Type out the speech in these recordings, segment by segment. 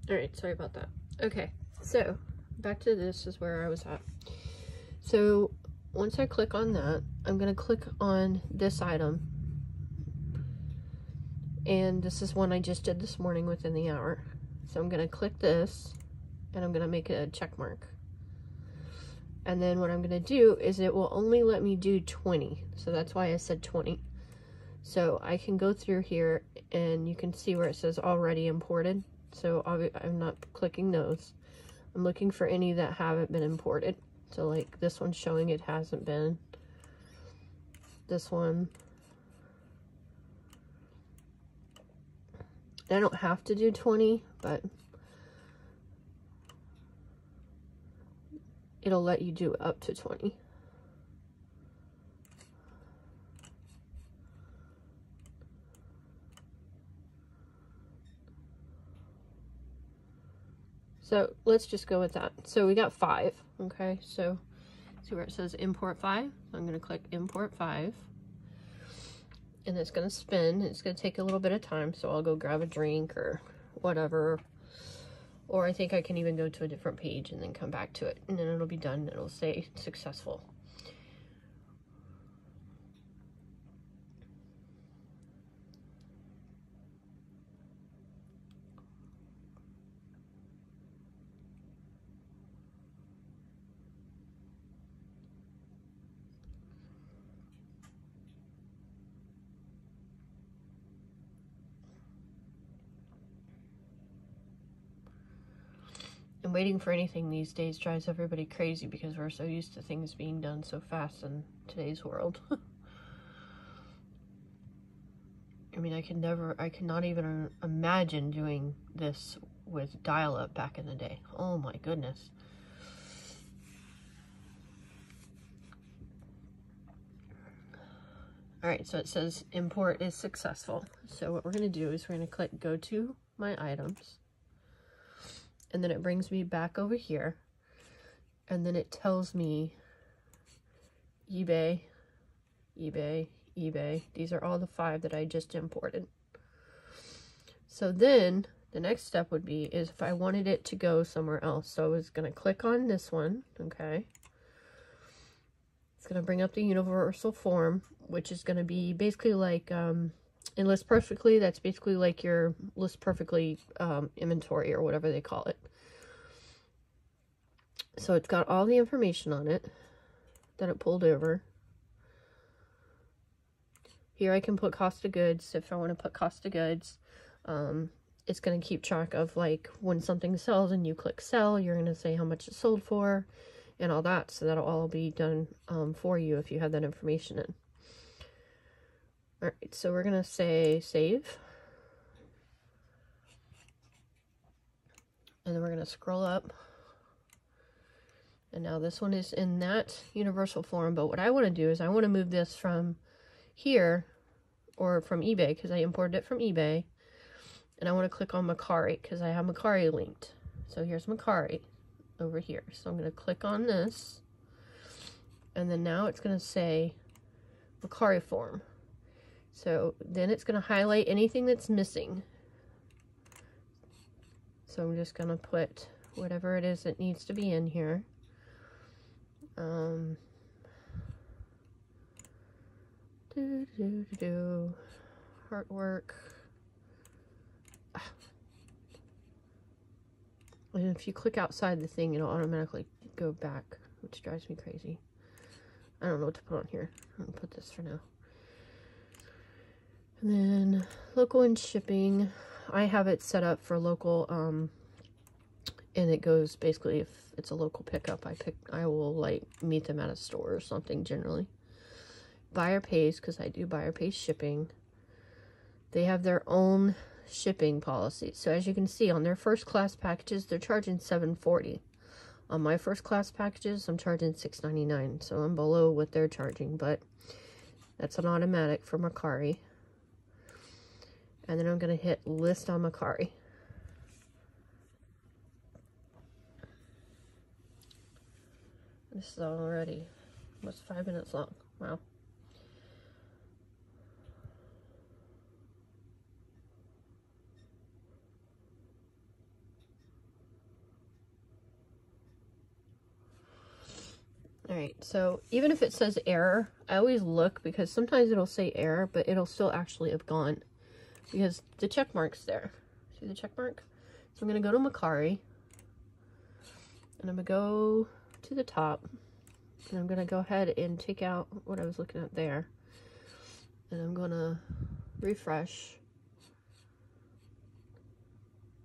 All right, sorry about that. Okay, so back to this is where I was at. So once I click on that, I'm going to click on this item. And this is one I just did this morning within the hour. So I'm going to click this and I'm going to make it a check mark. And then what I'm going to do is it will only let me do 20. So that's why I said 20. So I can go through here and you can see where it says already imported. So I'm not clicking those. I'm looking for any that haven't been imported. So like this one's showing it hasn't been. This one. I don't have to do 20, but it'll let you do up to 20. So let's just go with that. So we got 5, okay? So see where it says import 5? I'm going to click import 5. And it's going to spin. It's going to take a little bit of time, so I'll go grab a drink or whatever. Or I think I can even go to a different page and then come back to it. And then it'll be done. It'll say successful. And waiting for anything these days drives everybody crazy because we're so used to things being done so fast in today's world. I mean, I cannot even imagine doing this with dial-up back in the day. Oh my goodness. All right, so it says import is successful. So what we're going to do is we're going to click go to my items. And then it brings me back over here. And then it tells me eBay, eBay, eBay. These are all the 5 that I just imported. So then the next step would be is if I wanted it to go somewhere else. So I was going to click on this one, okay? It's going to bring up the universal form, which is going to be basically like in List Perfectly. That's basically like your List Perfectly inventory or whatever they call it. So it's got all the information on it that it pulled over. Here I can put cost of goods if I want to put cost of goods. It's going to keep track of like when something sells and you click sell, you're going to say how much it sold for and all that. So that'll all be done for you if you have that information in. All right, so we're going to say save. And then we're going to scroll up. And now this one is in that universal form. But what I want to do is I want to move this from here or from eBay because I imported it from eBay. And I want to click on Macari because I have Macari linked. So here's Macari over here. So I'm going to click on this. And then now it's going to say Macari form. So then it's going to highlight anything that's missing. So I'm just going to put whatever it is that needs to be in here. Artwork. And if you click outside the thing, it'll automatically go back, which drives me crazy. I don't know what to put on here. I'm gonna put this for now. And then local and shipping. I have it set up for local, and it goes basically if it's a local pickup, I will like meet them at a store or something generally. Buyer pays, because I do buyer pays shipping. They have their own shipping policy. So as you can see on their first class packages, they're charging $7.40. On my first class packages, I'm charging $6.99. So I'm below what they're charging, but that's an automatic for Macari. And then I'm going to hit list on Macari. This is already almost 5 minutes long. Wow. right, so even if it says error, I always look because sometimes it'll say error, but it'll still actually have gone because the check mark's there. See the check mark? So I'm going to go to Macari, and I'm going to go to the top, and I'm going to go ahead and take out what I was looking at there, and I'm going to refresh.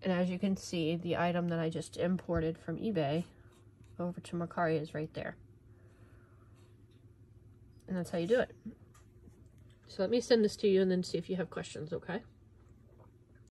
And as you can see, the item that I just imported from eBay over to Macari is right there. And that's how you do it. So let me send this to you and then see if you have questions, okay?